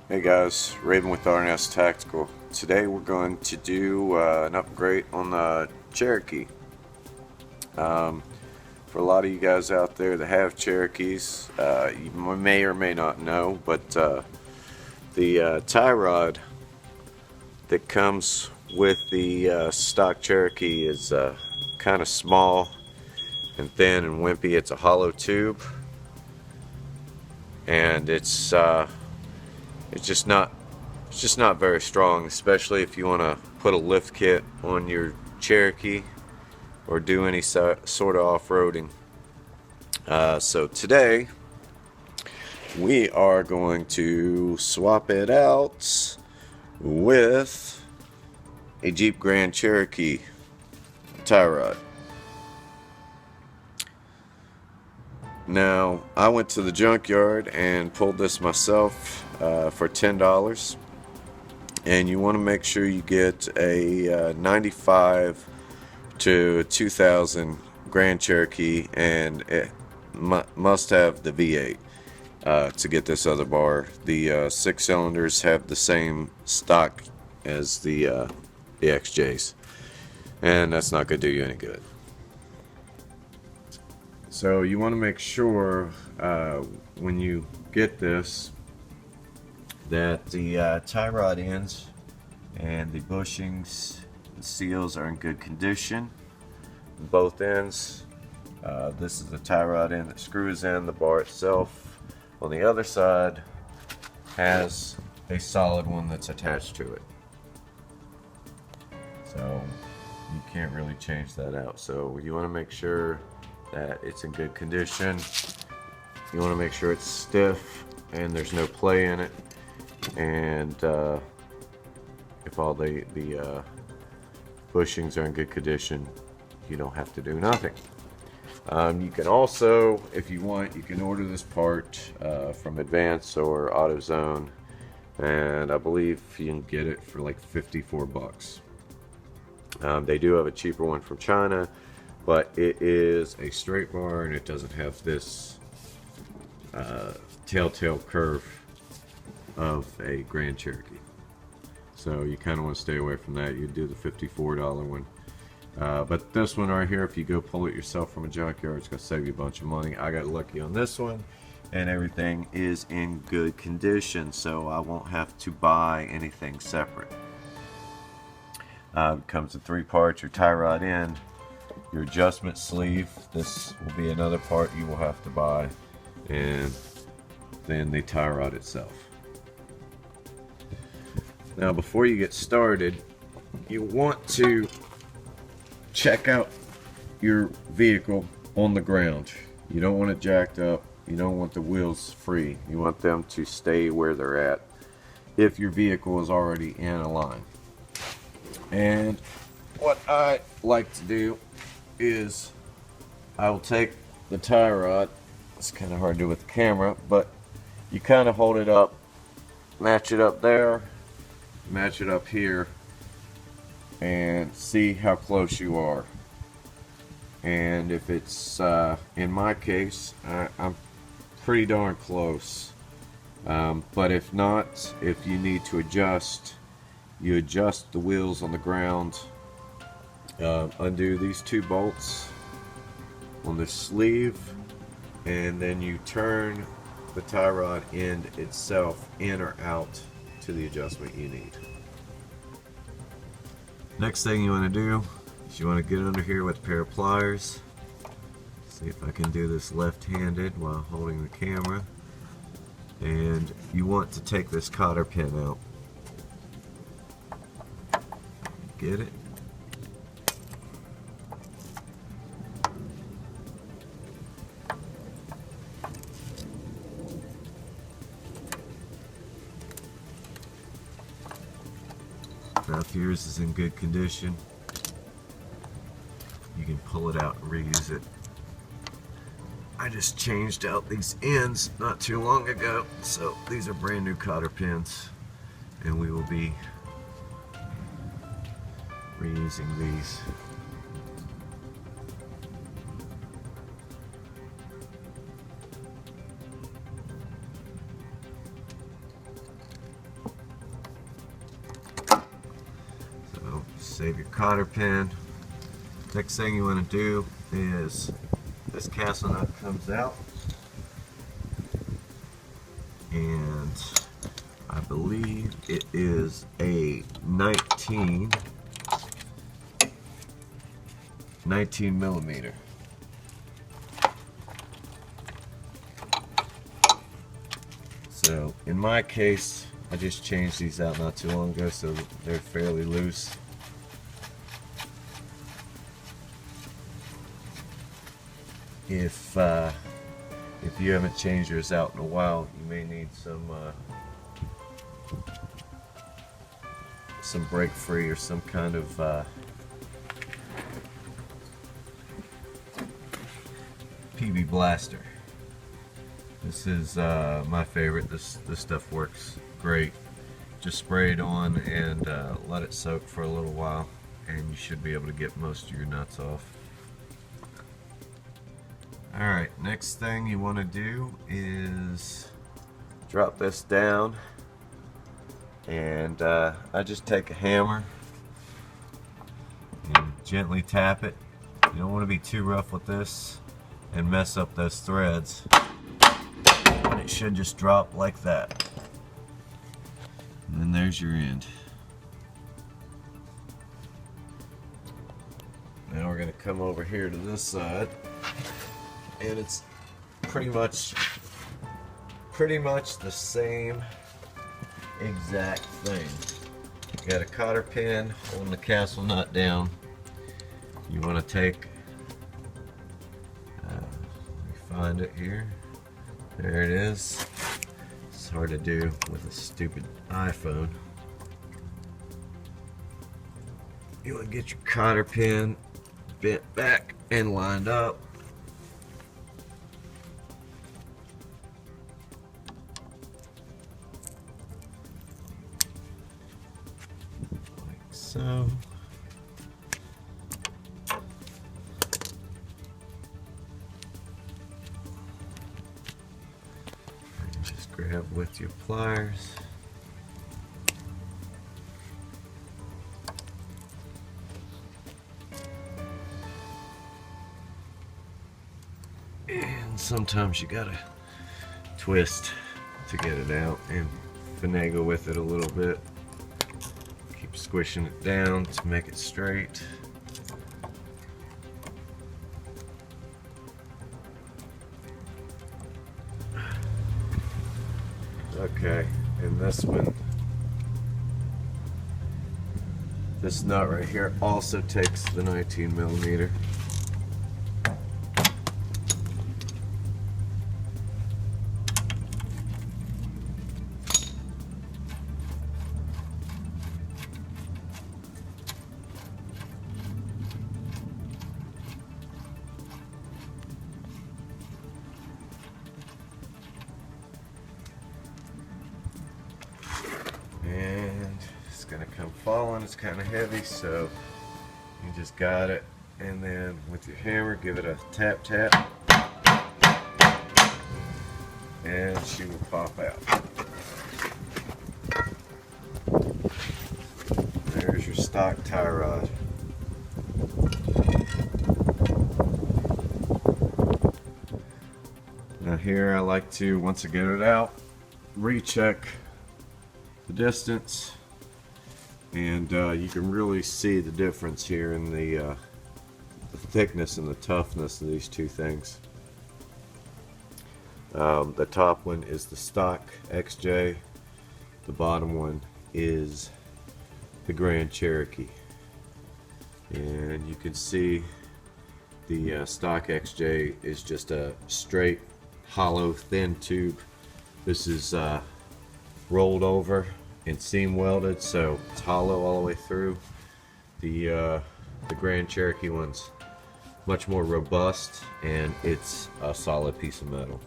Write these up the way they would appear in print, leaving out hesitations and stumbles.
Hey guys, Raven with R&S Tactical. Today we're going to do an upgrade on the Cherokee. For a lot of you guys out there that have Cherokees, you may or may not know, but the tie rod that comes with the stock Cherokee is kind of small and thin and wimpy. It's a hollow tube, and it's just not very strong, especially if you want to put a lift kit on your Cherokee or do any sort of off-roading. So today we are going to swap it out with a Jeep Grand Cherokee tie rod. Now, I went to the junkyard and pulled this myself for $10. And you want to make sure you get a 95 to 2000 Grand Cherokee, and it must have the V8 to get this other bar. The 6 cylinders have the same stock as the XJs, and that's not going to do you any good. So you want to make sure when you get this that the tie rod ends and the bushings and seals are in good condition. Both ends. This is the tie rod end that screws in. The bar itself on the other side has a solid one that's attached to it. So you can't really change that out. So you want to make sure that it's in good condition. You want to make sure it's stiff and there's no play in it. And if all the bushings are in good condition, you don't have to do nothing. You can also, if you want, you can order this part from Advance or AutoZone, and I believe you can get it for like 54 bucks. They do have a cheaper one from China, but it is a straight bar and it doesn't have this telltale curve of a Grand Cherokee. So you kind of want to stay away from that. You do the $54 one. But this one right here, if you go pull it yourself from a junkyard, it's going to save you a bunch of money. I got lucky on this one, and everything is in good condition, so I won't have to buy anything separate. It comes in 3 parts: your tie rod end, your adjustment sleeve. This will be another part you will have to buy, and then the tie rod itself. Now, before you get started, you want to check out your vehicle on the ground. You don't want it jacked up. You don't want the wheels free. You want them to stay where they're at if your vehicle is already in a line. And what I like to do is I will take the tie rod. It's kind of hard to do with the camera, but you kind of hold it up, match it up there, match it up here, and see how close you are. And if it's in my case, I'm pretty darn close, but if not, if you need to adjust, you adjust the wheels on the ground. Undo these 2 bolts on the sleeve, and then you turn the tie rod end itself in or out to the adjustment you need. Next thing you want to do is you want to get under here with a pair of pliers. See if I can do this left-handed while holding the camera. And you want to take this cotter pin out. Get it? Now if yours is in good condition, you can pull it out and reuse it. I just changed out these ends not too long ago, so these are brand new cotter pins, and we will be reusing these. Save your cotter pin. Next thing you want to do is this castle nut comes out, and I believe it is a 19 millimeter. So in my case, I just changed these out not too long ago, so they're fairly loose. If you haven't changed yours out in a while, you may need some break free or some kind of PB blaster. This is my favorite. This stuff works great. Just spray it on and let it soak for a little while, and you should be able to get most of your nuts off. Alright, next thing you want to do is drop this down, and I just take a hammer and gently tap it. You don't want to be too rough with this and mess up those threads. And it should just drop like that. And then there's your end. Now we're going to come over here to this side, and it's pretty much the same exact thing. You got a cotter pin holding the castle nut down. You want to take, let me find it here. There it is. It's hard to do with a stupid iPhone. You want to get your cotter pin bent back and lined up. Like so. Just grab with your pliers. And sometimes you gotta twist to get it out and finagle with it a little bit. Keep squishing it down to make it straight. Okay, and this one, this nut right here also takes the 19 millimeter. And it's gonna come falling. It's kind of heavy, so you just got it, and then with your hammer give it a tap tap, and she will pop out. There's your stock tie rod. Now here I like to, once I get it out, recheck the distance, and you can really see the difference here in the thickness and the toughness of these two things. The top one is the stock XJ, the bottom one is the Grand Cherokee, and you can see the stock XJ is just a straight hollow thin tube. This is rolled over and seam welded, so it's hollow all the way through. The Grand Cherokee one's much more robust, and it's a solid piece of metal.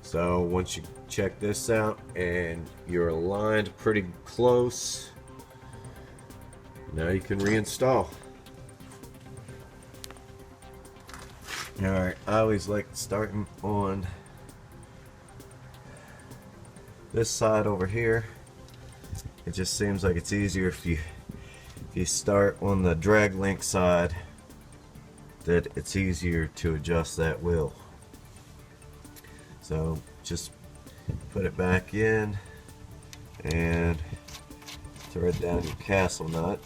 So once you check this out and you're aligned pretty close, now you can reinstall. Alright, I always like starting on this side over here, It just seems like it's easier if you start on the drag link side, that it's easier to adjust that wheel. So just put it back in and thread down your castle nut.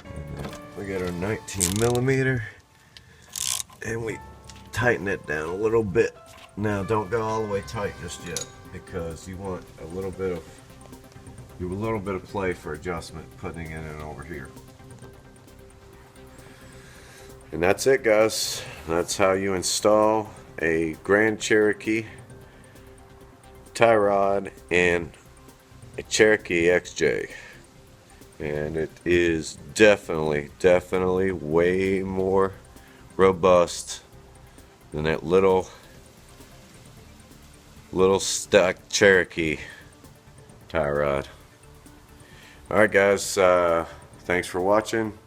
And then we got our 19mm and we tighten it down a little bit. Now don't go all the way tight just yet, because you want a little bit of play for adjustment putting it in over here. And that's it, guys. That's how you install a Grand Cherokee tie rod and a Cherokee XJ. And it is definitely way more robust than that little stock Cherokee tie rod. Alright guys, thanks for watching.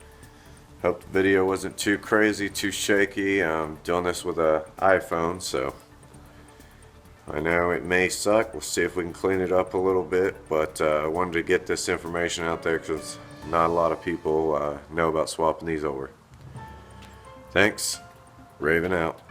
Hope the video wasn't too crazy, too shaky. I'm doing this with an iPhone, so I know it may suck. We'll see if we can clean it up a little bit, but I wanted to get this information out there because not a lot of people know about swapping these over. Thanks. Raven out.